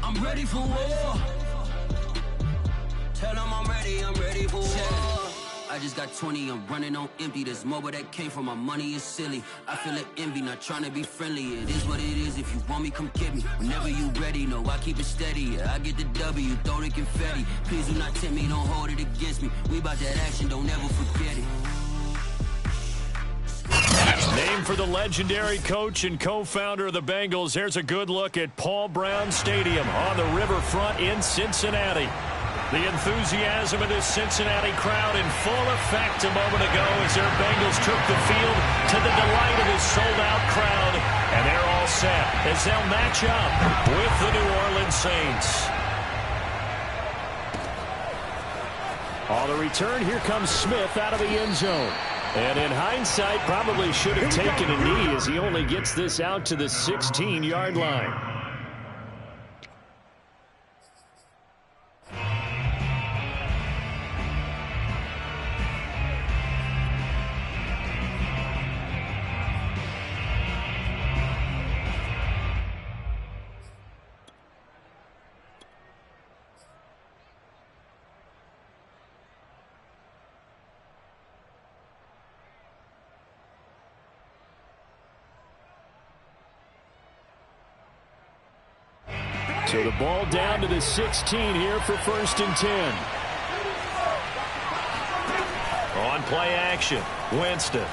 I'm ready for war. Tell them I'm ready for war. I just got 20, I'm running on empty. This mobile that came from my money is silly. I feel it envy, not trying to be friendly. It is what it is, if you want me, come get me. Whenever you ready, no, I keep it steady. Yeah, I get the W, throw the confetti. Please do not tempt me, don't hold it against me. We about that action, don't ever forget it. Named for the legendary coach and co-founder of the Bengals, here's a good look at Paul Brown Stadium on the riverfront in Cincinnati. The enthusiasm of this Cincinnati crowd in full effect a moment ago as their Bengals took the field to the delight of his sold-out crowd. And they're all set as they'll match up with the New Orleans Saints. On the return, here comes Smith out of the end zone. And in hindsight, probably should have taken a knee as he only gets this out to the 16-yard line. So the ball down to the 16 here for 1st and 10. On play action, Winston.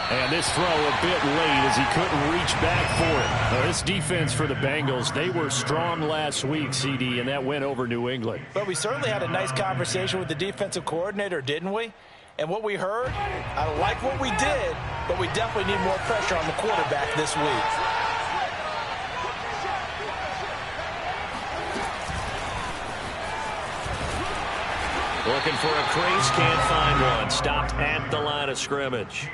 And this throw a bit late as he couldn't reach back for it. Now, this defense for the Bengals, they were strong last week, CD, and that went over New England. But we certainly had a nice conversation with the defensive coordinator, didn't we? And what we heard, I like what we did, but we definitely need more pressure on the quarterback this week. Looking for a crease, can't find one. Stopped at the line of scrimmage.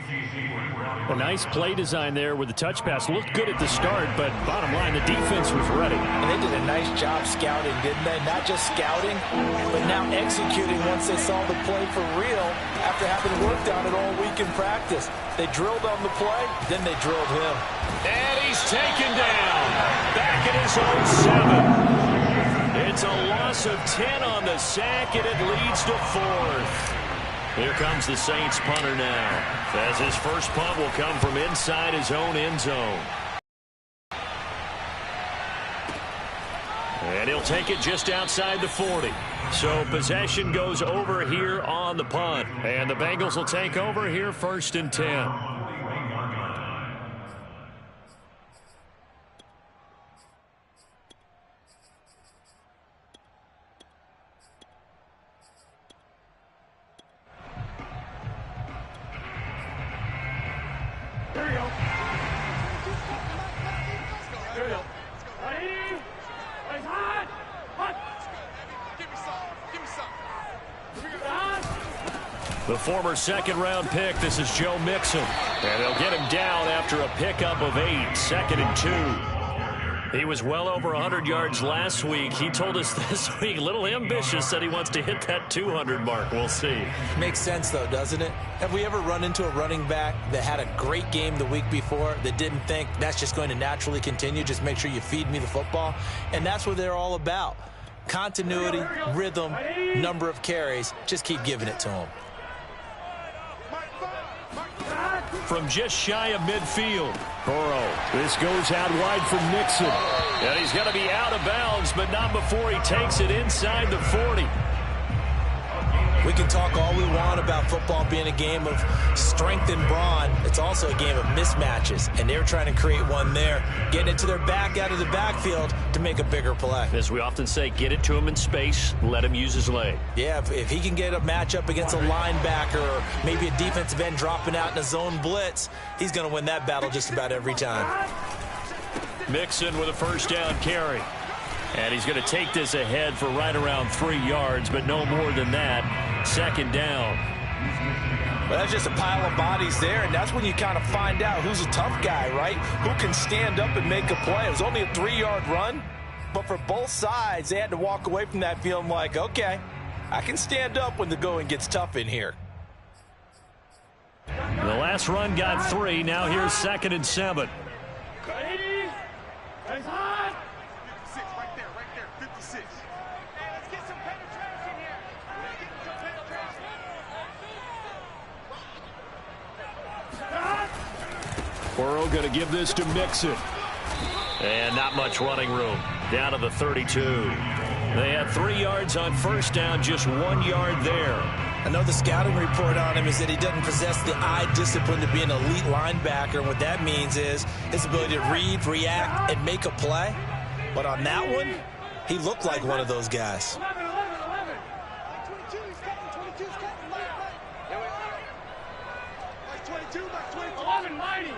A nice play design there with the touch pass. Looked good at the start, but bottom line, the defense was ready. And they did a nice job scouting, didn't they? Not just scouting, but now executing once they saw the play for real after having worked on it all week in practice. They drilled on the play, then they drilled him. And he's taken down. Back at his own 7. It's a loss of 10 on the sack, and it leads to 4th. Here comes the Saints punter now, as his first punt will come from inside his own end zone. And he'll take it just outside the 40. So possession goes over here on the punt. And the Bengals will take over here 1st and 10. The former second-round pick, this is Joe Mixon. And they'll get him down after a pickup of 8, 2nd and 2. He was well over 100 yards last week. He told us this week, a little ambitious, said he wants to hit that 200 mark. We'll see. Makes sense, though, doesn't it? Have we ever run into a running back that had a great game the week before that didn't think that's just going to naturally continue? Just make sure you feed me the football. And that's what they're all about. Continuity, rhythm, number of carries. Just keep giving it to them. From just shy of midfield, Burrow. This goes out wide from Nixon. And he's going to be out of bounds, but not before he takes it inside the 40. We can talk all we want about football being a game of strength and brawn. It's also a game of mismatches, and they're trying to create one there, getting it to their back out of the backfield to make a bigger play. As we often say, get it to him in space, let him use his leg. Yeah, if he can get a matchup against a linebacker or maybe a defensive end dropping out in a zone blitz, he's going to win that battle just about every time. Mixon with a first down carry. And he's going to take this ahead for right around 3 yards, but no more than that. 2nd down. Well, that's just a pile of bodies there, and that's when you kind of find out who's a tough guy, right? Who can stand up and make a play. It was only a 3-yard run, but for both sides, they had to walk away from that feeling like, okay, I can stand up when the going gets tough in here. The last run got 3. Now here's 2nd and 7. Right there, 56. Hey, let's get some penetration here. Let's get some penetration. Burrow going to give this to Mixon. And not much running room. Down to the 32. They had 3 yards on first down, just 1 yard there. I know the scouting report on him is that he doesn't possess the eye discipline to be an elite linebacker. And what that means is his ability to read, react, and make a play. But on that one, he looked like one of those guys. 11. 22's cutting. Like 22, like 22. 11 mighty.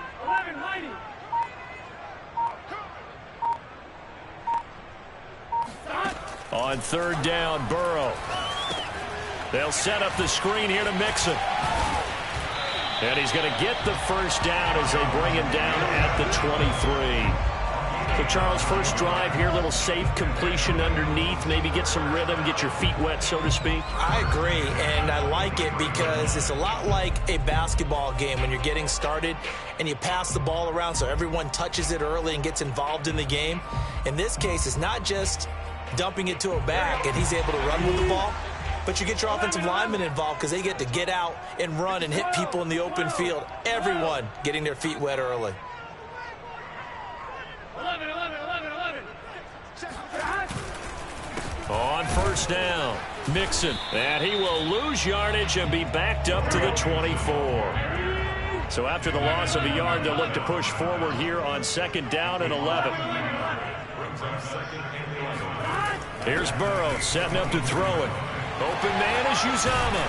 On third down, Burrow. They'll set up the screen here to Mixon. And he's going to get the first down as they bring him down at the 23. So, Charles, first drive here, little safe completion underneath. Maybe get some rhythm, get your feet wet, so to speak. I agree, and I like it because it's a lot like a basketball game when you're getting started and you pass the ball around so everyone touches it early and gets involved in the game. In this case, it's not just dumping it to a back and he's able to run with the ball, but you get your offensive linemen involved because they get to get out and run and hit people in the open field. Everyone getting their feet wet early. 11. On first down, Mixon. And he will lose yardage and be backed up to the 24. So after the loss of a yard, they'll look to push forward here on second down and 11. Here's Burrow setting up to throw it. Open man is Uzama.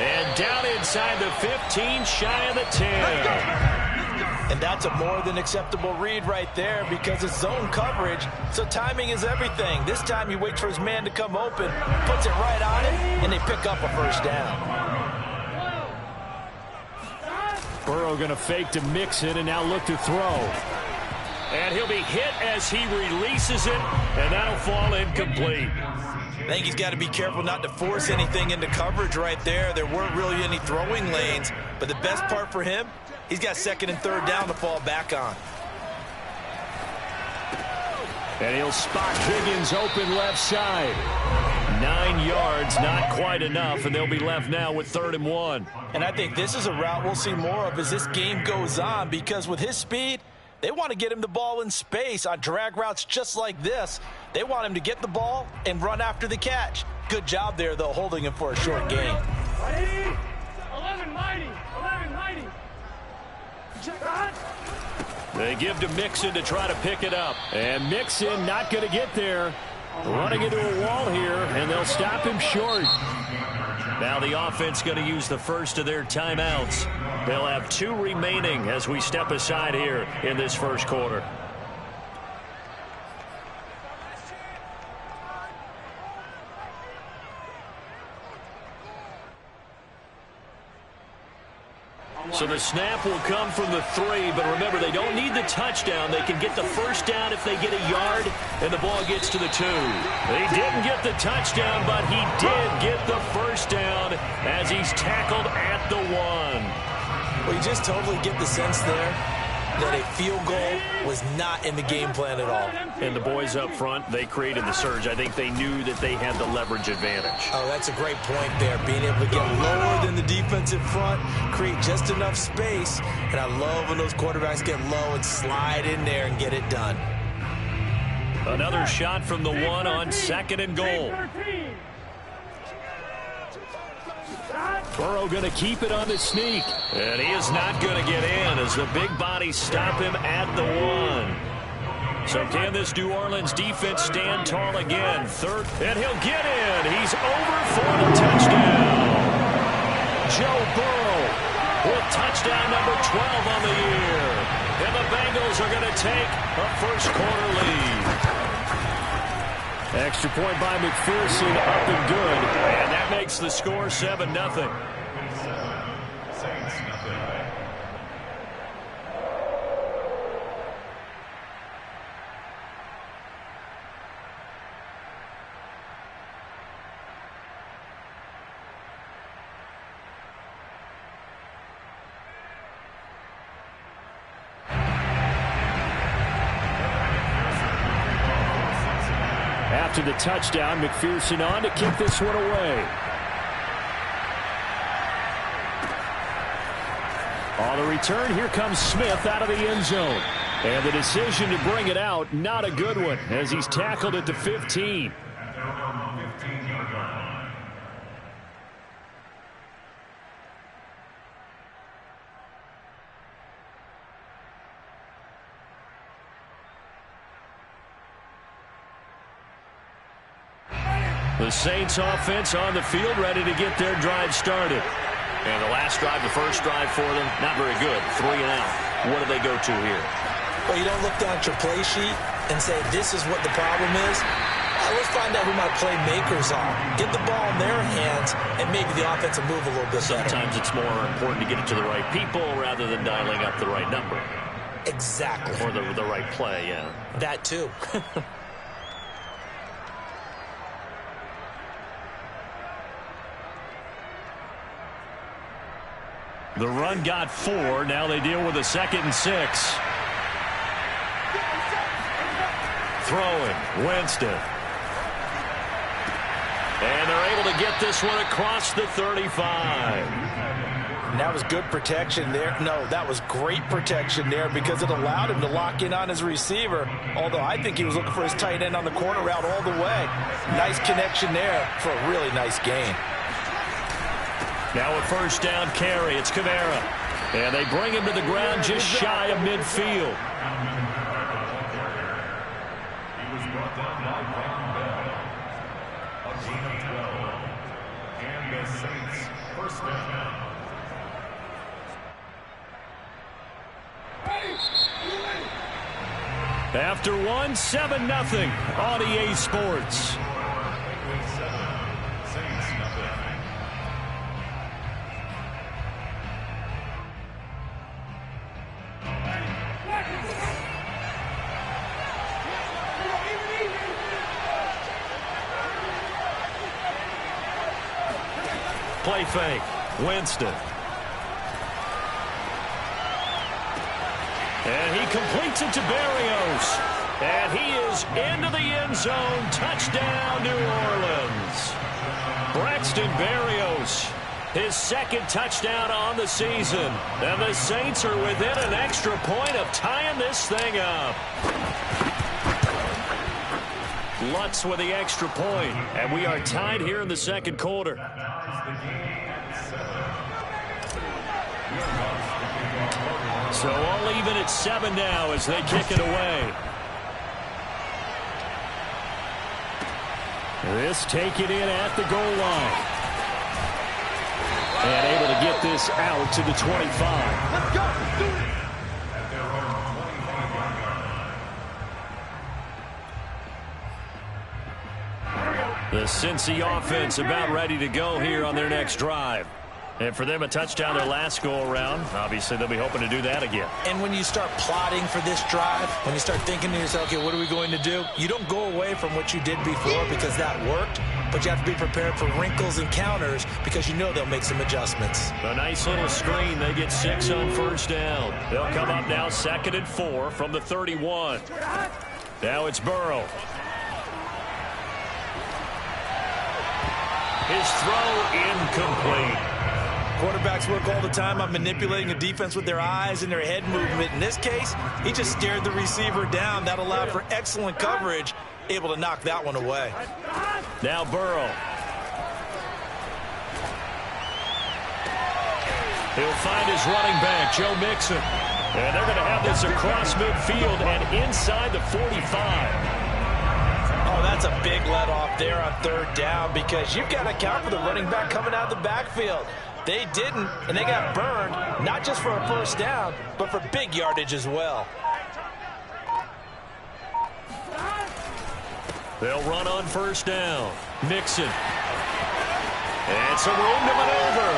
And down inside the 15, shy of the 10. And that's a more than acceptable read right there because it's zone coverage, so timing is everything. This time he waits for his man to come open, puts it right on him, and they pick up a first down. Burrow going to fake to Mixon and now look to throw. And he'll be hit as he releases it, and that'll fall incomplete. I think he's got to be careful not to force anything into coverage right there. There weren't really any throwing lanes, but the best part for him, he's got second and third down to fall back on. And he'll spot Higgins open left side. 9 yards, not quite enough, and they'll be left now with 3rd and 1. And I think this is a route we'll see more of as this game goes on because with his speed, they want to get him the ball in space on drag routes just like this. They want him to get the ball and run after the catch. Good job there, though, holding him for a short gain. 11 mighty. They give to Mixon to try to pick it up. And Mixon not going to get there. Running into a wall here, and they'll stop him short. Now the offense going to use the first of their timeouts. They'll have 2 remaining as we step aside here in this first quarter. So the snap will come from the 3, but remember, they don't need the touchdown. They can get the first down if they get a yard, and the ball gets to the 2. They didn't get the touchdown, but he did get the first down as he's tackled at the 1. Well, you just totally get the sense there that a field goal was not in the game plan at all. And the boys up front, they created the surge. I think they knew that they had the leverage advantage. Oh, that's a great point there. Being able to get lower than the defensive front, create just enough space. And I love when those quarterbacks get low and slide in there and get it done. Another shot from the 1 on 2nd and goal. Burrow going to keep it on the sneak. And he is not going to get in as the big bodies stop him at the 1. So can this New Orleans defense stand tall again? 3rd, and he'll get in. He's over for the touchdown. Joe Burrow with touchdown number 12 on the year. And the Bengals are going to take a first quarter lead. Extra point by McPherson, up and good. And that makes the score 7-0. After the touchdown, McPherson on to kick this one away. On the return, here comes Smith out of the end zone. And the decision to bring it out, not a good one, as he's tackled at the 15. The Saints offense on the field, ready to get their drive started. And the last drive, the first drive for them, not very good. 3 and out. What do they go to here? Well, you don't look down at your play sheet and say, this is what the problem is. Let's find out who my playmakers are. Get the ball in their hands, and maybe the offense will move a little bit better. Sometimes it's more important to get it to the right people rather than dialing up the right number. Exactly. Or the right play, yeah. That too. The run got 4. Now they deal with a 2nd and 6. Throwing. Winston. And they're able to get this one across the 35. And that was good protection there. No, that was great protection there because it allowed him to lock in on his receiver. Although I think he was looking for his tight end on the corner route all the way. Nice connection there for a really nice gain. Now a first down carry. It's Kamara. And they bring him to the ground just shy of midfield. He was brought down by Von Bell. A gain of 12. And the Saints first down. After 7-0 on EA Sports. Play fake. Winston. And he completes it to Berrios. And he is into the end zone. Touchdown, New Orleans. Braxton Berrios, his 2nd touchdown on the season. And the Saints are within an extra point of tying this thing up. Lutz with the extra point. And we are tied here in the 2nd quarter. So all even at 7 now as they kick it away. This taken in at the goal line. And able to get this out to the 25. Let's go. Do it. The Cincy offense about ready to go here on their next drive. And for them, a touchdown their last go-around. Obviously, they'll be hoping to do that again. And when you start plotting for this drive, when you start thinking to yourself, okay, what are we going to do? You don't go away from what you did before because that worked, but you have to be prepared for wrinkles and counters because you know they'll make some adjustments. A nice little screen. They get 6 on first down. They'll come up now 2nd and 4 from the 31. Now it's Burrow. His throw incomplete. Quarterbacks work all the time on manipulating a defense with their eyes and their head movement. In this case, he just stared the receiver down. That allowed for excellent coverage, able to knock that one away. Now Burrow. He'll find his running back, Joe Mixon. And they're going to have this across midfield and inside the 45. Oh, that's a big let off there on 3rd down because you've got to account for the running back coming out of the backfield. They didn't, and they got burned, not just for a first down, but for big yardage as well. They'll run on first down. Mixon. And some room to maneuver.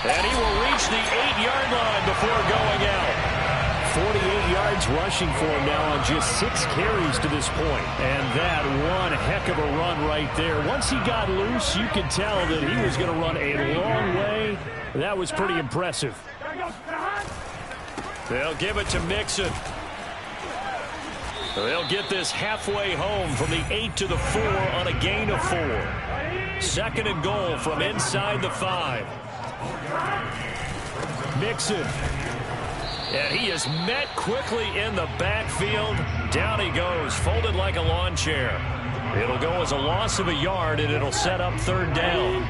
And he will reach the 8-yard line before going out. 48 yards rushing for him now on just 6 carries to this point. And that one heck of a run right there. Once he got loose, you could tell that he was going to run a long way. That was pretty impressive. They'll give it to Mixon. They'll get this halfway home from the 8 to the 4 on a gain of 4. 2nd and goal from inside the 5. Mixon. And he is met quickly in the backfield. Down he goes, folded like a lawn chair. It'll go as a loss of a yard, and it'll set up 3rd down.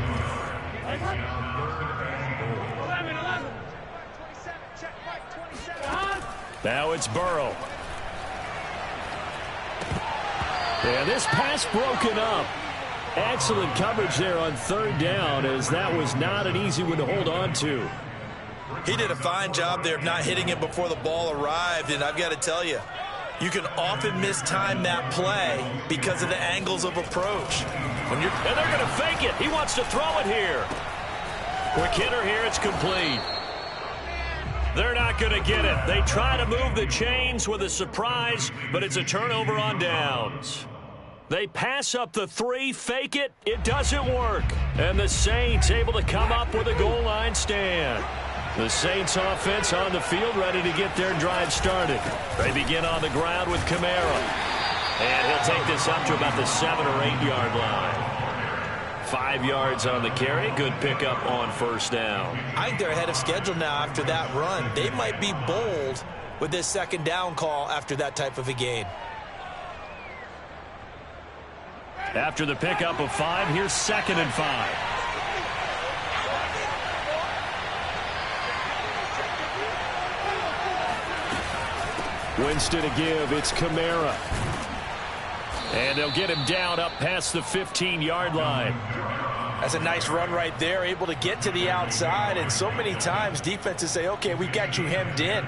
Now it's Burrow. And this pass broken up. Excellent coverage there on 3rd down, as that was not an easy one to hold on to. He did a fine job there of not hitting it before the ball arrived, and I've got to tell you, you can often mistime that play because of the angles of approach. And they're going to fake it. He wants to throw it here. Quick hitter here. It's complete. They're not going to get it. They try to move the chains with a surprise, but it's a turnover on downs. They pass up the 3, fake it. It doesn't work. And the Saints able to come up with a goal line stand. The Saints offense on the field, ready to get their drive started. They begin on the ground with Kamara. And he'll take this up to about the 7 or 8 yard line. 5 yards on the carry. Good pickup on 1st down. I think they're ahead of schedule now after that run. They might be bold with this 2nd down call after that type of a gain. After the pickup of 5, here's 2nd and 5. Winston to give. It's Kamara. And they'll get him down up past the 15-yard line. That's a nice run right there, able to get to the outside. And so many times defenses say, okay, we got you hemmed in.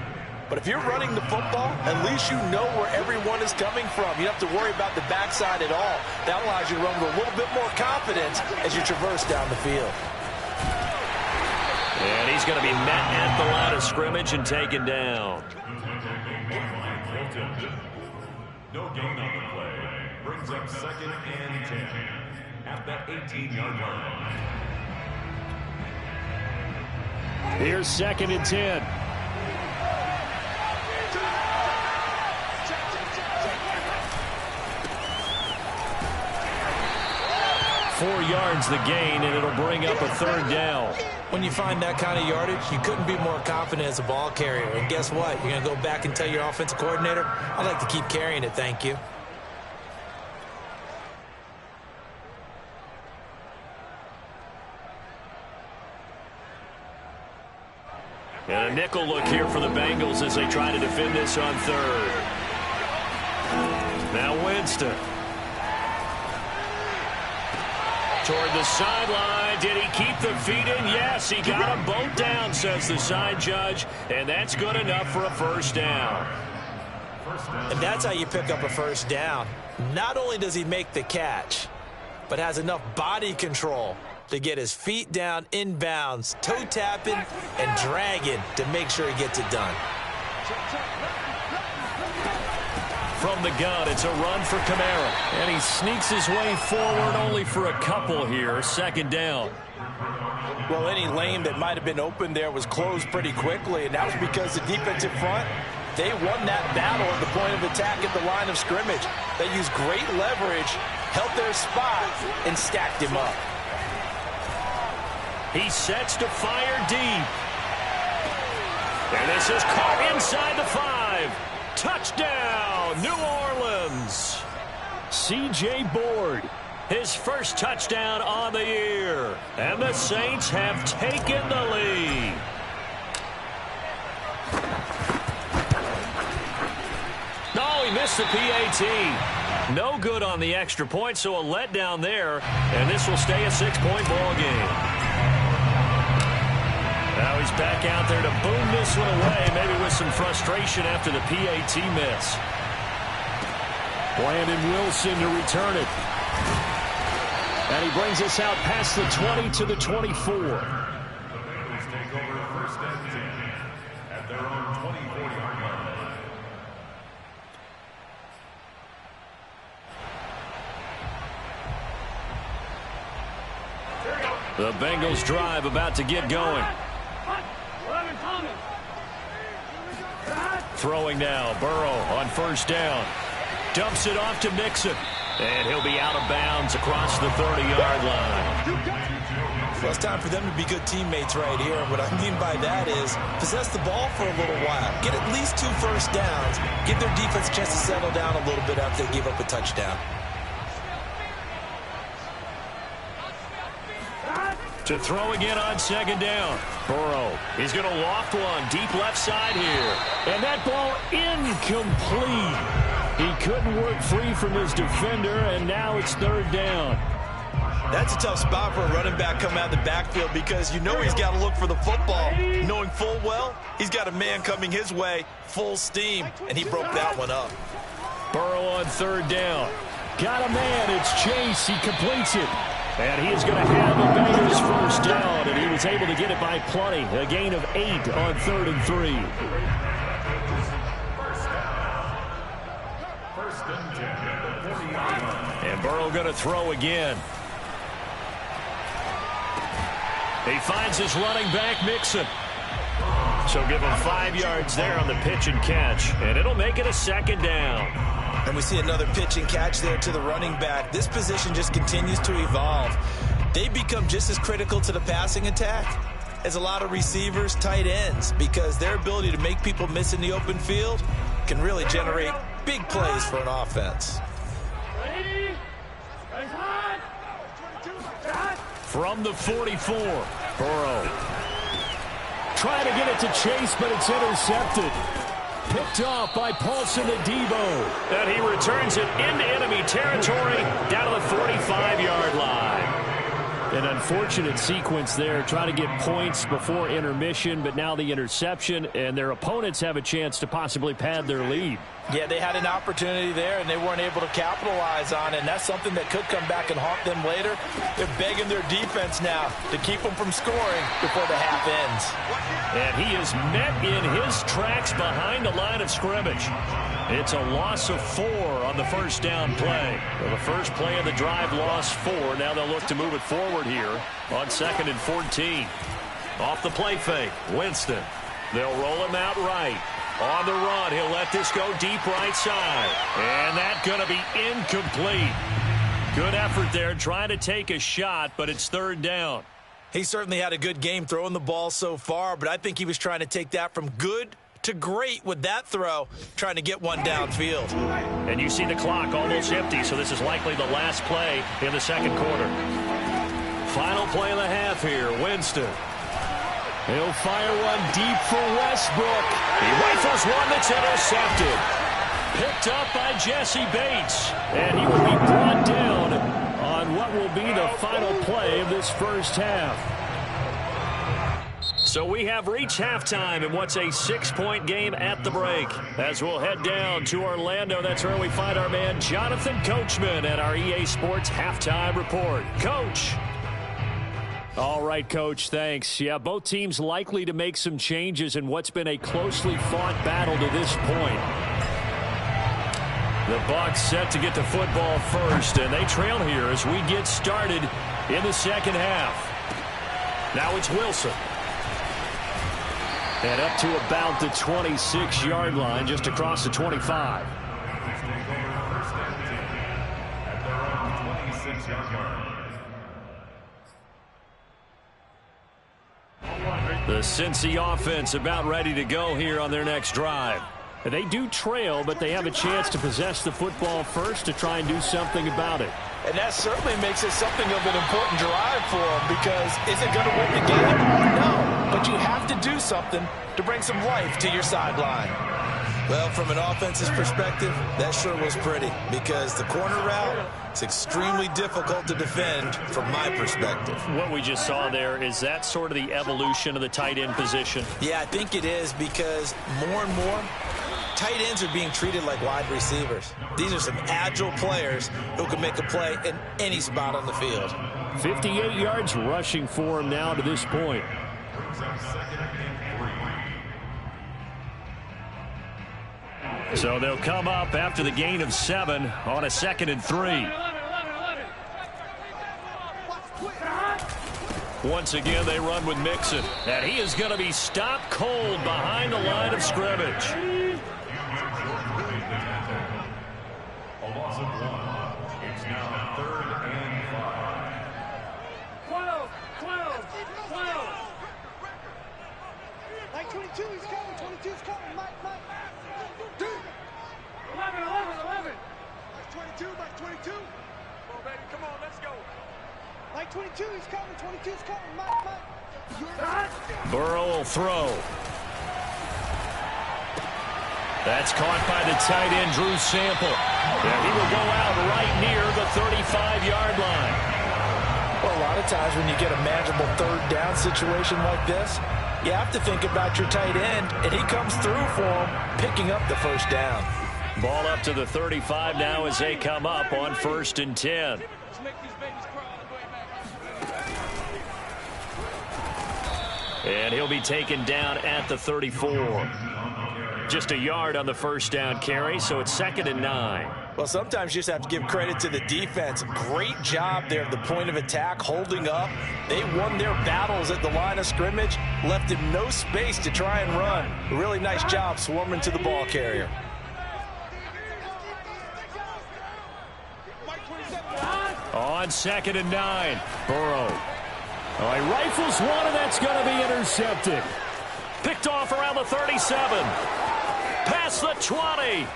But if you're running the football, at least you know where everyone is coming from. You don't have to worry about the backside at all. That allows you to run with a little bit more confidence as you traverse down the field. And he's going to be met at the line of scrimmage and taken down. No gain on the play. Brings up 2nd and 10 at that 18-yard line. Here's 2nd and 10. Four yards the gain, and it'll bring up a 3rd down. When you find that kind of yardage, you couldn't be more confident as a ball carrier. And guess what? You're going to go back and tell your offensive coordinator, I'd like to keep carrying it, thank you. And a nickel look here for the Bengals as they try to defend this on 3rd. Now Winston. Toward the sideline. Did he keep the feet in? Yes, he got them both down, says the side judge. And that's good enough for a 1st down. And that's how you pick up a 1st down. Not only does he make the catch, but has enough body control to get his feet down inbounds, toe tapping and dragging to make sure he gets it done. From the gun, it's a run for Kamara. And he sneaks his way forward only for a couple here. 2nd down. Well, any lane that might have been open there was closed pretty quickly, and that was because the defensive front, they won that battle at the point of attack at the line of scrimmage. They used great leverage, held their spot, and stacked him up. He sets to fire deep. And this is caught inside the 5. Touchdown, New Orleans. C.J. Board, his first touchdown on the year. And the Saints have taken the lead. No, he missed the PAT. No good on the extra point, so a letdown there. And this will stay a 6-point ball game. Now he's back out there to boom this one away, maybe with some frustration after the PAT miss. Brandon Wilson to return it. And he brings us out past the 20 to the 24. The Bengals take over 1st and 10 at their own 24-yard line. The Bengals drive about to get going. Throwing now, Burrow on 1st down. Dumps it off to Mixon. And he'll be out of bounds across the 30-yard line. Well, it's time for them to be good teammates right here. And what I mean by that is possess the ball for a little while. Get at least 2 first downs. Give their defense a chance to settle down a little bit after they give up a touchdown. To throw again on second down. Burrow. He's going to loft one deep left side here. And that ball incomplete. He couldn't work free from his defender, and now it's third down. That's a tough spot for a running back coming out of the backfield because you know he's got to look for the football, knowing full well he's got a man coming his way, full steam, and he broke that one up. Burrow on third down. Got a man. It's Chase. He completes it. And he is going to have the Bengals first down, and he was able to get it by plenty. A gain of 8 on 3rd and 3. And Burrow going to throw again. He finds his running back, Mixon. So give him 5 yards there on the pitch and catch, and it'll make it a second down. And we see another pitch and catch there to the running back. This position just continues to evolve. They become just as critical to the passing attack as a lot of receivers, tight ends, because their ability to make people miss in the open field can really generate big plays for an offense. From the 44, Burrow. Trying to get it to Chase, but it's intercepted. Picked off by Paulson Adebo. And he returns it into enemy territory down to the 45-yard line. An unfortunate sequence there, trying to get points before intermission, but now the interception, and their opponents have a chance to possibly pad their lead. Yeah, they had an opportunity there, and they weren't able to capitalize on it, and that's something that could come back and haunt them later. They're begging their defense now to keep them from scoring before the half ends. And he is met in his tracks behind the line of scrimmage. It's a loss of 4 on the first down play. Well, the first play of the drive lost 4. Now they'll look to move it forward here on 2nd and 14. Off the play fake, Winston. They'll roll him out right. On the run, he'll let this go deep right side. And that's going to be incomplete. Good effort there, trying to take a shot, but it's third down. He certainly had a good game throwing the ball so far, but I think he was trying to take that from good to great with that throw, trying to get one downfield. And you see the clock almost empty, so this is likely the last play in the second quarter. Final play of the half here, Winston. He'll fire one deep for Westbrook. He rifles one that's intercepted. Picked up by Jesse Bates. And he will be brought down on what will be the final play of this first half. So we have reached halftime in what's a 6-point game at the break. As we'll head down to Orlando, that's where we find our man Jonathan Coachman at our EA Sports Halftime Report. Coach. All right, Coach, thanks. Yeah, both teams likely to make some changes in what's been a closely fought battle to this point. The Bucs set to get the football first, and they trail here as we get started in the second half. Now it's Wilson. And up to about the 26-yard line, just across the 25. The Cincy offense about ready to go here on their next drive. They do trail, but they have a chance to possess the football first to try and do something about it. And that certainly makes it something of an important drive for them, because is it going to win the game? No, but you have to do something to bring some life to your sideline. Well, from an offense's perspective, that sure was pretty, because the corner route is extremely difficult to defend from my perspective. What we just saw there, is that sort of the evolution of the tight end position? Yeah, I think it is, because more and more, tight ends are being treated like wide receivers. These are some agile players who can make a play in any spot on the field. 58 yards rushing for him now to this point. So they'll come up after the gain of 7 on a 2nd and 3. Once again, they run with Mixon. And he is going to be stopped cold behind the line of scrimmage. 22, he's coming. 22's coming. Mike. Burrow will throw. That's caught by the tight end, Drew Sample. And he will go out right near the 35-yard line. Well, a lot of times when you get a manageable third down situation like this, you have to think about your tight end, and he comes through for him, picking up the first down. Ball up to the 35 now as they come up on 1st and 10. And he'll be taken down at the 34. Just a yard on the first down carry, so it's 2nd and 9. Well, sometimes you just have to give credit to the defense. Great job there at the point of attack, holding up. They won their battles at the line of scrimmage, left him no space to try and run. A really nice job swarming to the ball carrier. On 2nd and 9, Burrow. Oh, he rifles one, and that's going to be intercepted. Picked off around the 37. Past the 20.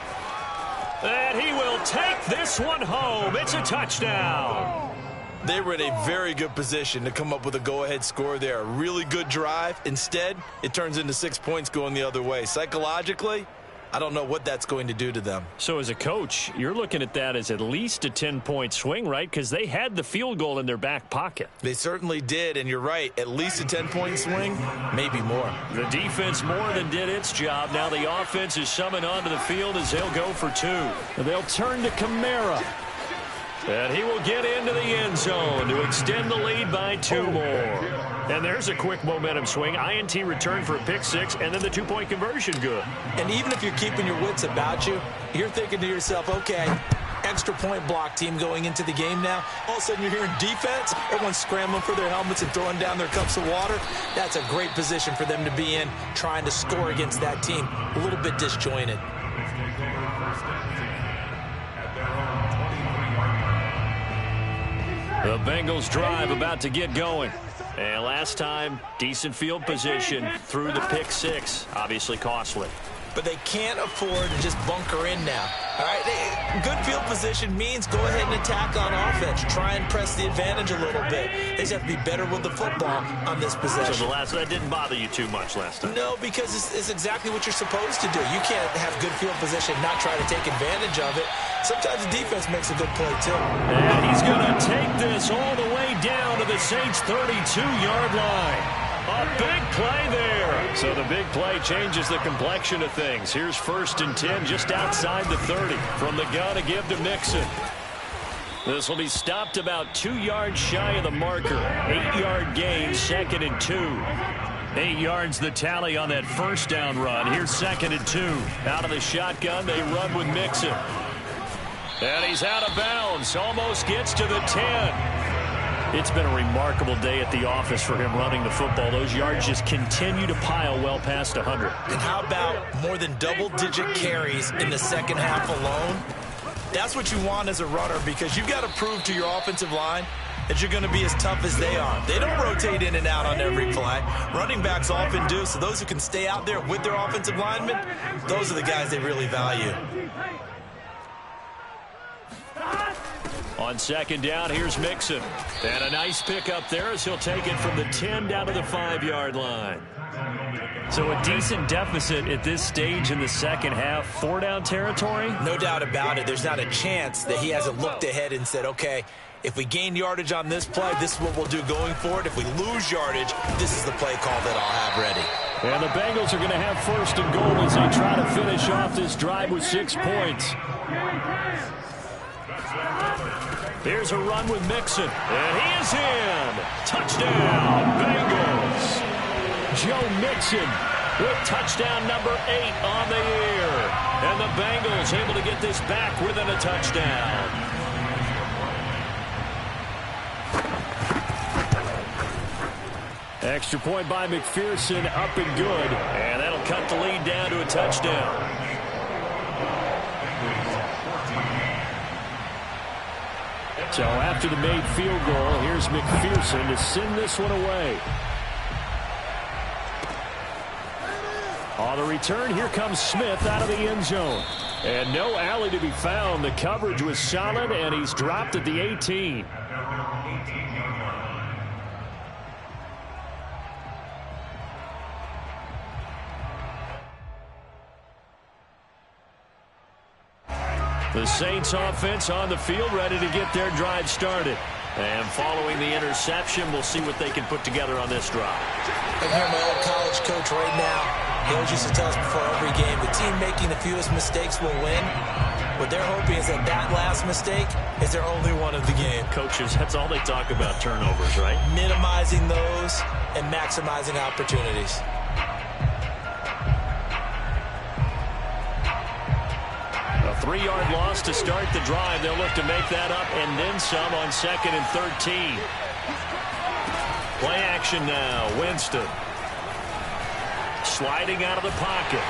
And he will take this one home. It's a touchdown. They were in a very good position to come up with a go-ahead score there. A really good drive. Instead, it turns into 6 points going the other way. Psychologically, I don't know what that's going to do to them. So as a coach, you're looking at that as at least a 10-point swing, right? Because they had the field goal in their back pocket. They certainly did, and you're right. At least a 10-point swing, maybe more. The defense more than did its job. Now the offense is summoned onto the field as they'll go for 2. They'll turn to Kamara. And he will get into the end zone to extend the lead by 2 more. And there's a quick momentum swing. INT return for a pick 6, and then the 2-point conversion good. And even if you're keeping your wits about you, you're thinking to yourself, okay, extra point block team going into the game now. All of a sudden you're hearing defense. Everyone's scrambling for their helmets and throwing down their cups of water. That's a great position for them to be in, trying to score against that team. A little bit disjointed. The Bengals drive about to get going. And last time, decent field position through the pick 6. Obviously costly. But they can't afford to just bunker in now. All right, good field position means go ahead and attack on offense. Try and press the advantage a little bit. They just have to be better with the football on this possession. So that didn't bother you too much last time? No, because it's exactly what you're supposed to do. You can't have good field position and not try to take advantage of it. Sometimes the defense makes a good play, too. And he's going to take this all the way down to the Saints' 32-yard line. A big play there. So the big play changes the complexion of things. Here's 1st and 10 just outside the 30. From the gun to give to Mixon. This will be stopped about 2 yards shy of the marker. 8-yard gain, 2nd and 2. 8 yards the tally on that first down run. Here's 2nd and 2. Out of the shotgun, they run with Mixon. And he's out of bounds. Almost gets to the 10. It's been a remarkable day at the office for him running the football. Those yards just continue to pile well past 100. And how about more than double-digit carries in the second half alone? That's what you want as a runner, because you've got to prove to your offensive line that you're going to be as tough as they are. They don't rotate in and out on every play. Running backs often do, so those who can stay out there with their offensive linemen, those are the guys they really value. On 2nd down, here's Mixon. And a nice pickup there as he'll take it from the 10 down to the 5-yard line. So a decent deficit at this stage in the second half. 4-down territory? No doubt about it. There's not a chance that he hasn't looked ahead and said, okay, if we gain yardage on this play, this is what we'll do going forward. If we lose yardage, this is the play call that I'll have ready. And the Bengals are going to have 1st and goal as they try to finish off this drive with 6 points. Here's a run with Mixon, and he is in. Touchdown, Bengals. Joe Mixon with touchdown number 8 on the year. And the Bengals able to get this back within a touchdown. Extra point by McPherson, up and good. And that'll cut the lead down to a touchdown. So after the made field goal, here's McPherson to send this one away. On the return, here comes Smith out of the end zone. And no alley to be found. The coverage was solid, and he's dropped at the 18. The Saints offense on the field, ready to get their drive started. And following the interception, we'll see what they can put together on this drive. I hear my old college coach right now. He always used to tell us before every game, the team making the fewest mistakes will win. What they're hoping is that last mistake is their only one of the game. Coaches, that's all they talk about, turnovers, right? Minimizing those and maximizing opportunities. A 3-yard loss to start the drive. They'll look to make that up and then some on 2nd and 13. Play action now. Winston. Sliding out of the pocket.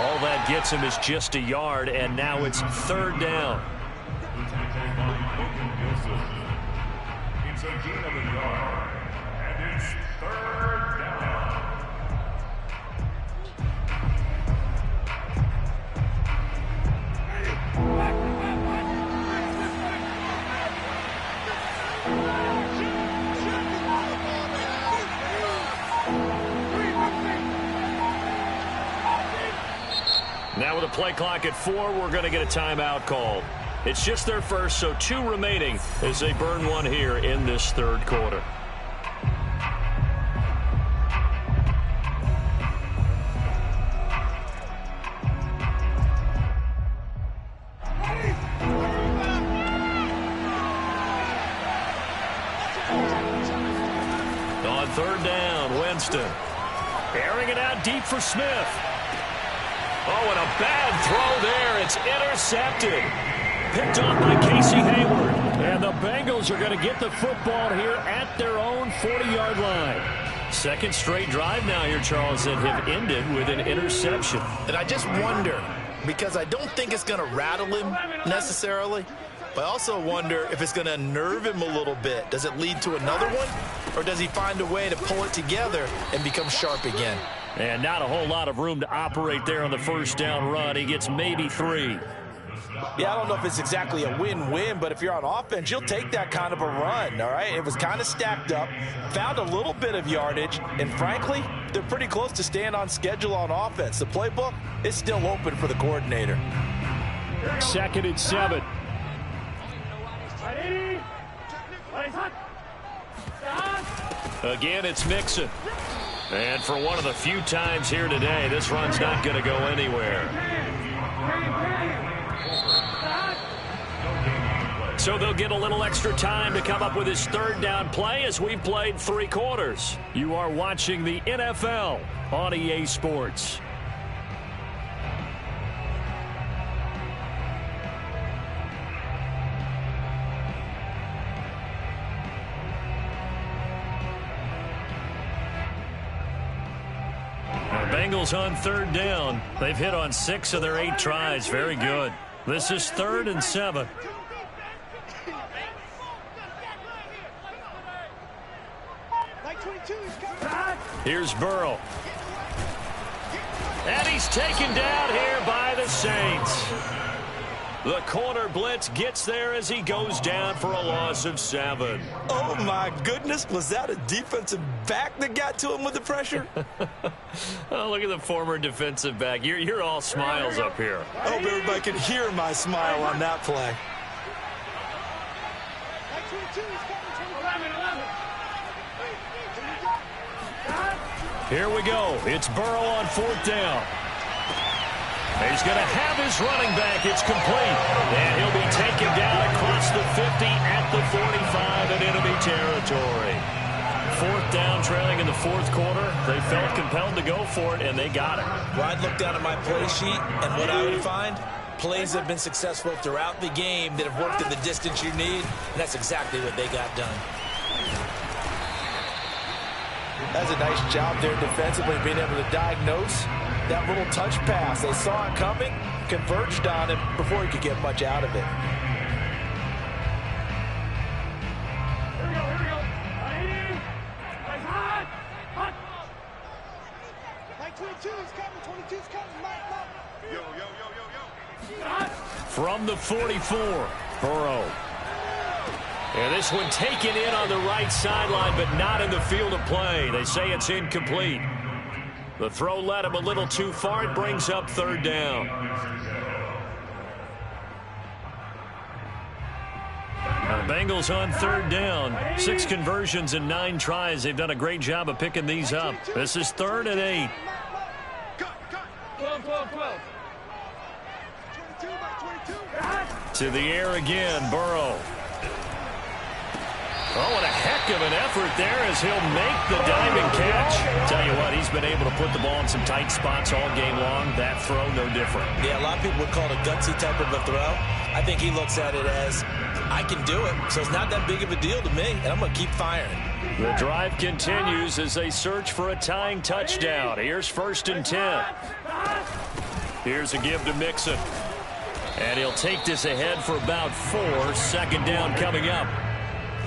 All that gets him is just a yard, and now it's 3rd down. It's a gain of a yard, and it's 3rd down. Now with a play clock at 4, we're going to get a timeout called. It's just their first, so 2 remaining as they burn one here in this 3rd quarter. On 3rd down, Winston. Airing it out deep for Smith. Oh, and a bad throw there. It's intercepted. Picked off by Casey Hayward. And the Bengals are going to get the football here at their own 40-yard line. 2nd straight drive now here, Charles, that have ended with an interception. And I just wonder, because I don't think it's going to rattle him necessarily, but I also wonder if it's going to unnerve him a little bit. Does it lead to another one, or does he find a way to pull it together and become sharp again? And not a whole lot of room to operate there on the 1st down run. He gets maybe 3. Yeah, I don't know if it's exactly a win-win, but if you're on offense, you'll take that kind of a run, all right? It was kind of stacked up, found a little bit of yardage, and frankly, they're pretty close to staying on schedule on offense. The playbook is still open for the coordinator. 2nd and 7. Again, it's Mixon. And for one of the few times here today, this run's not going to go anywhere. So they'll get a little extra time to come up with his 3rd down play as we've played 3 quarters. You are watching the NFL on EA Sports. Bengals on 3rd down. They've hit on 6 of their 8 tries. Very good. This is 3rd and 7. Here's Burrow. And he's taken down here by the Saints. The corner blitz gets there as he goes down for a loss of 7. Oh, my goodness. Was that a defensive back that got to him with the pressure? Oh, look at the former defensive back. You're all smiles up here. I hope everybody could hear my smile on that play. Here we go. It's Burrow on 4th down. He's going to have his running back. It's complete. And he'll be taken down across the 50 at the 45 in enemy territory. 4th down, trailing in the 4th quarter. They felt compelled to go for it, and they got it. Well, I'd look down at my play sheet, and what I would find, plays have been successful throughout the game that have worked in the distance you need, and that's exactly what they got done. That's a nice job there defensively, being able to diagnose that little touch pass. They saw it coming, converged on it before he could get much out of it. From the 44, Burrow. And this one taken in on the right sideline, but not in the field of play. They say it's incomplete. The throw led him a little too far. It brings up 3rd down. Bengals on third down. 6 conversions in 9 tries. They've done a great job of picking these up. This is 3rd and 8. 12. To the air again, Burrow. Oh, what a heck of an effort there as he'll make the diving catch. Tell you what, he's been able to put the ball in some tight spots all game long. That throw, no different. Yeah, a lot of people would call it a gutsy type of a throw. I think he looks at it as, I can do it, so it's not that big of a deal to me, and I'm going to keep firing. The drive continues as they search for a tying touchdown. Here's 1st and 10. Here's a give to Mixon. And he'll take this ahead for about 4. 2nd down coming up.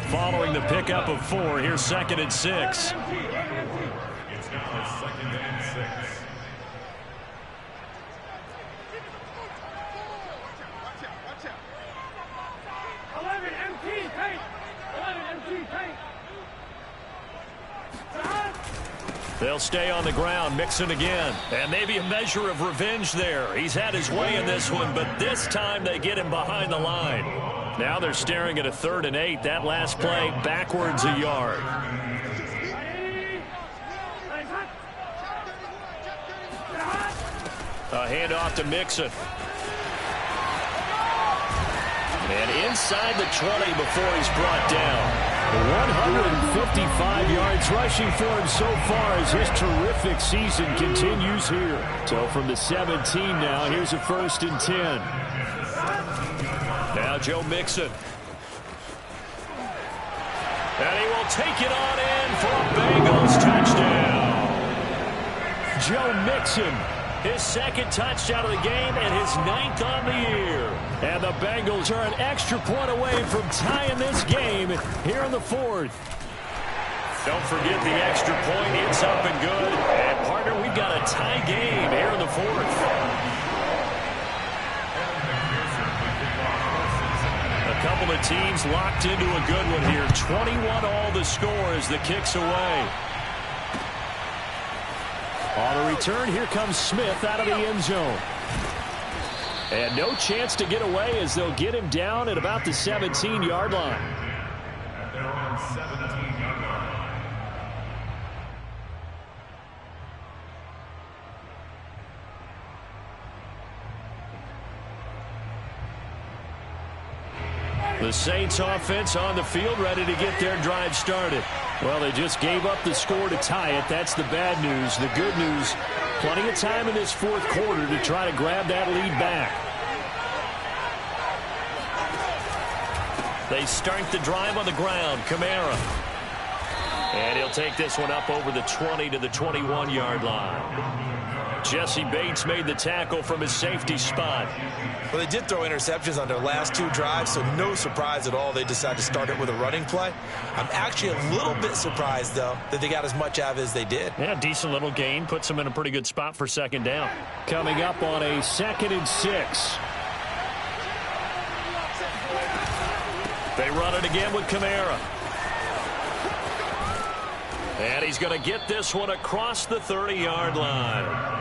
Following the pickup of 4, here's 2nd and 6. It's now 2nd and 6. They'll stay on the ground. Mixon again. And maybe a measure of revenge there. He's had his way in this one, but this time they get him behind the line. Now they're staring at a 3rd and 8. That last play backwards a yard. A handoff to Mixon. And inside the 20 before he's brought down. 155 yards rushing for him so far as his terrific season continues here. So from the 17 now, here's a 1st and 10. Now Joe Mixon. And he will take it on in for a Bengals touchdown. Joe Mixon, his 2nd touchdown of the game and his 9th on the year. And the Bengals are an extra point away from tying this game here in the 4th. Don't forget the extra point. It's up and good. And, partner, we've got a tie game here in the 4th. A couple of teams locked into a good one here. 21 all the score as the kick's away. On the return, here comes Smith out of the end zone. And no chance to get away as they'll get him down at about the 17-yard line. At their own 17-yard line. The Saints offense on the field, ready to get their drive started. Well, they just gave up the score to tie it. That's the bad news. The good news, plenty of time in this 4th quarter to try to grab that lead back. They start the drive on the ground. Kamara. And he'll take this one up over the 20 to the 21-yard line. Jesse Bates made the tackle from his safety spot. Well, they did throw interceptions on their last 2 drives, so no surprise at all they decided to start it with a running play. I'm actually a little bit surprised, though, that they got as much out of it as they did. Yeah, decent little gain. Puts them in a pretty good spot for 2nd down. Coming up on a 2nd and 6. They run it again with Kamara. And he's going to get this one across the 30-yard line.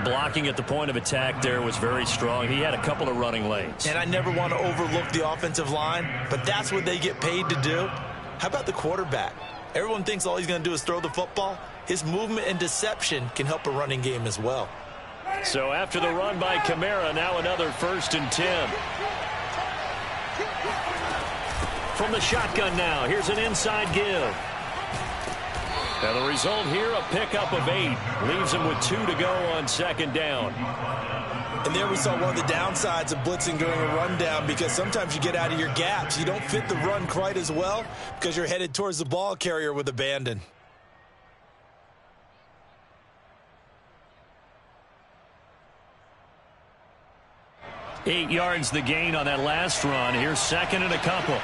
Blocking at the point of attack there was very strong. He had a couple of running lanes. And I never want to overlook the offensive line, but that's what they get paid to do. How about the quarterback? Everyone thinks all he's going to do is throw the football. His movement and deception can help a running game as well. So after the run by Kamara, now another 1st and 10. From the shotgun now, here's an inside give. And the result here, a pickup of 8. Leaves him with 2 to go on 2nd down. And there we saw one of the downsides of blitzing during a rundown, because sometimes you get out of your gaps. You don't fit the run quite as well because you're headed towards the ball carrier with abandon. Eight yards the gain on that last run. Here's 2nd and a couple.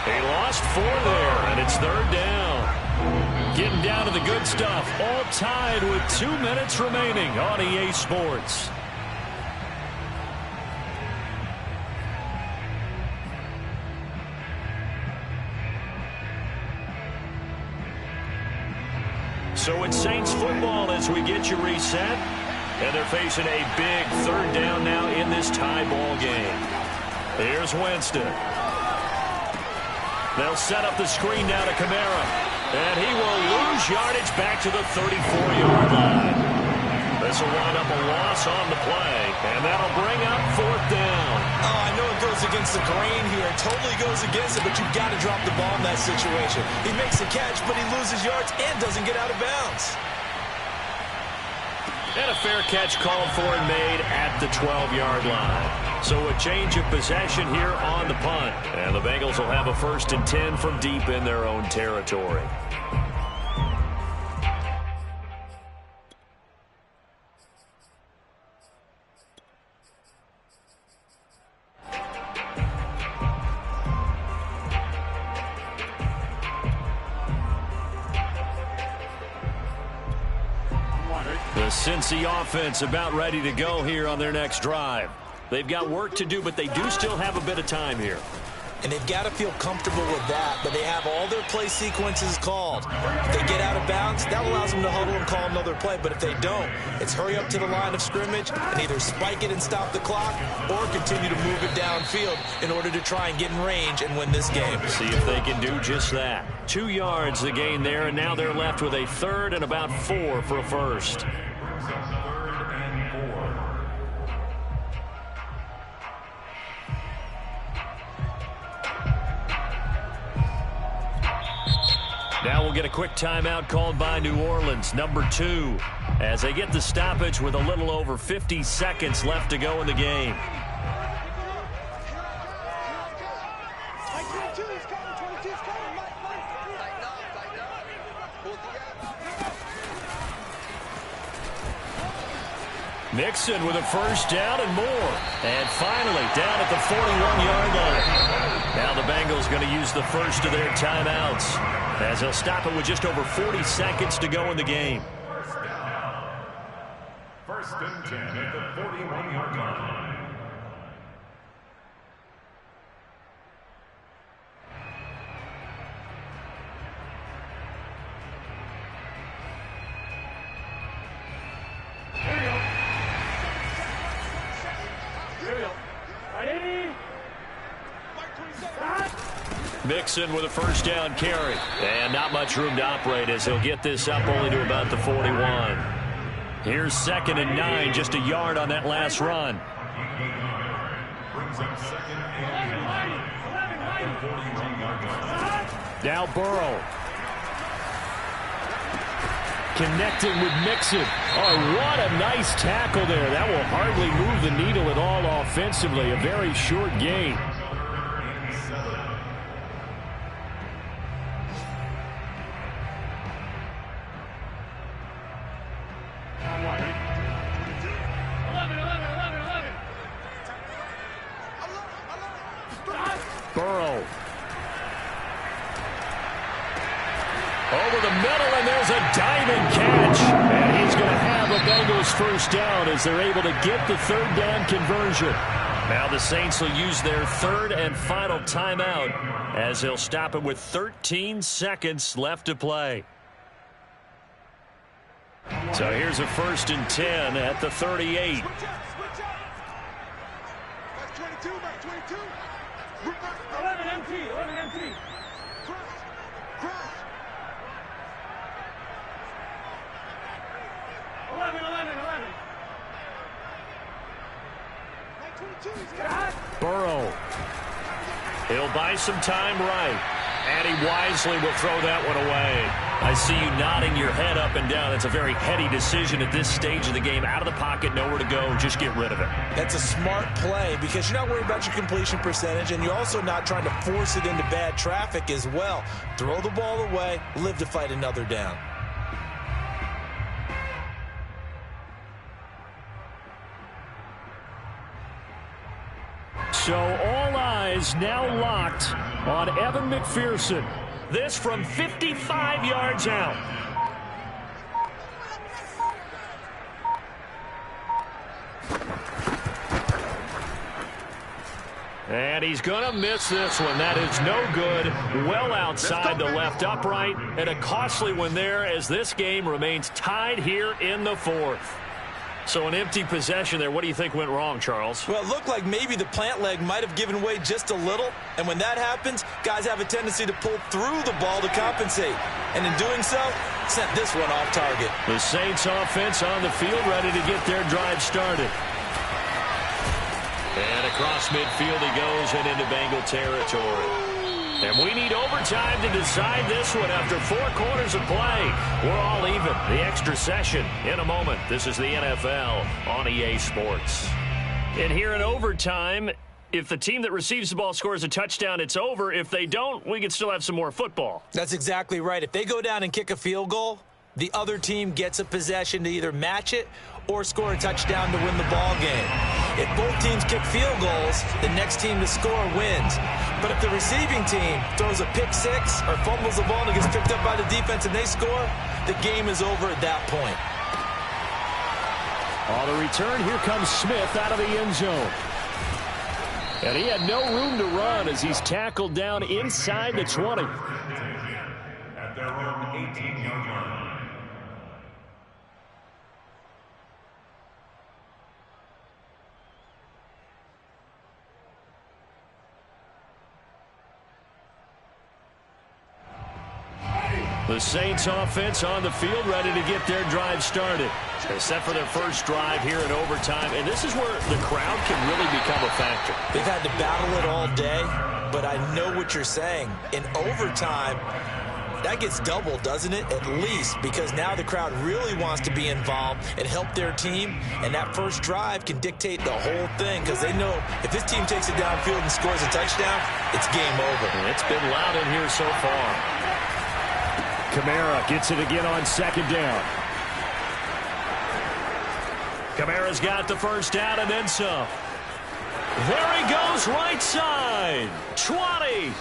He lost 4 there, and it's 3rd down. Getting down to the good stuff. All tied with 2 minutes remaining on EA Sports. So it's Saints football as we get you reset. And they're facing a big third down now in this tie ball game. Here's Winston. They'll set up the screen now to Kamara. And he will lose yardage back to the 34-yard line. This will wind up a loss on the play. And that'll bring up fourth down. Oh, I know it goes against the grain here. It totally goes against it, but you've got to drop the ball in that situation. He makes a catch, but he loses yards and doesn't get out of bounds. And a fair catch called for and made at the 12-yard line. So a change of possession here on the punt. And the Bengals will have a 1st and 10 from deep in their own territory. The Cincy offense about ready to go here on their next drive. They've got work to do, but they do still have a bit of time here. And they've got to feel comfortable with that, but they have all their play sequences called. If they get out of bounds, that allows them to huddle and call another play. But if they don't, it's hurry up to the line of scrimmage and either spike it and stop the clock or continue to move it downfield in order to try and get in range and win this game. See if they can do just that. 2 yards the gain there, and now they're left with a 3rd and about 4 for a first. Now we'll get a quick timeout called by New Orleans, number 2, as they get the stoppage with a little over 50 seconds left to go in the game. Mixon with a first down and more. And finally down at the 41-yard line. Now the Bengals going to use the first of their timeouts, as they'll stop it with just over 40 seconds to go in the game. First and 10 at the 41-yard line. Mixon with a first down carry. And not much room to operate as he'll get this up only to about the 41. Here's 2nd and 9, just a yard on that last run. Brings up 2nd and 9 at the 41-yard line. Now Burrow. Connecting with Mixon. Oh, what a nice tackle there. That will hardly move the needle at all offensively. A very short gain. Burrow. Over the middle, and there's a diving catch. And he's going to have a Bengals first down as they're able to get the 3rd down conversion. Now the Saints will use their 3rd and final timeout as they'll stop it with 13 seconds left to play. So here's a 1st and 10 at the 38. Burrow. He'll buy some time right. And he wisely will throw that one away. I see you nodding your head up and down. That's a very heady decision at this stage of the game. Out of the pocket, nowhere to go. Just get rid of it. That's a smart play because you're not worried about your completion percentage, and you're also not trying to force it into bad traffic as well. Throw the ball away, live to fight another down. So all eyes now locked on Evan McPherson. This from 55 yards out. And he's going to miss this one. That is no good. Well outside the left upright. And a costly one there as this game remains tied here in the 4th. So an empty possession there. What do you think went wrong, Charles? Well, it looked like maybe the plant leg might have given way just a little. And when that happens, guys have a tendency to pull through the ball to compensate. And in doing so, sent this one off target. The Saints offense on the field, ready to get their drive started. And across midfield he goes and into Bengal territory. And we need overtime to decide this one after 4 quarters of play. We're all even. The extra session in a moment. This is the NFL on EA Sports. And here in overtime, if the team that receives the ball scores a touchdown, it's over. If they don't, we can still have some more football. That's exactly right. If they go down and kick a field goal, the other team gets a possession to either match it or score a touchdown to win the ball game. If both teams kick field goals, the next team to score wins. But if the receiving team throws a pick six or fumbles the ball and it gets picked up by the defense and they score, the game is over at that point. On the return, here comes Smith out of the end zone. And he had no room to run as he's tackled down inside the 20. At their own 18-yard line. The Saints offense on the field, ready to get their drive started. They're set for their first drive here in overtime, and this is where the crowd can really become a factor. They've had to battle it all day, but I know what you're saying. In overtime, that gets doubled, doesn't it? At least, because now the crowd really wants to be involved and help their team, and that first drive can dictate the whole thing because they know if this team takes it downfield and scores a touchdown, it's game over. And it's been loud in here so far. Kamara gets it again on second down. Kamara's got the first down and then some. There he goes, right side. 20.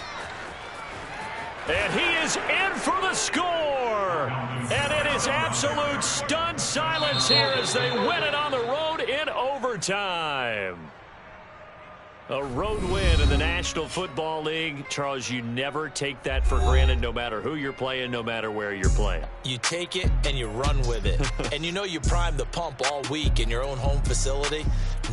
And he is in for the score. And it is absolute stunned silence here as they win it on the road in overtime. A road win in the National Football League. Charles, you never take that for granted no matter who you're playing, no matter where you're playing. You take it and you run with it. And you know you primed the pump all week in your own home facility.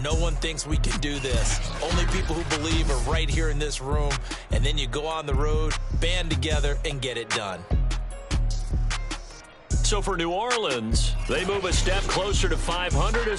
No one thinks we can do this. Only people who believe are right here in this room. And then you go on the road, band together, and get it done. So for New Orleans, they move a step closer to 500 as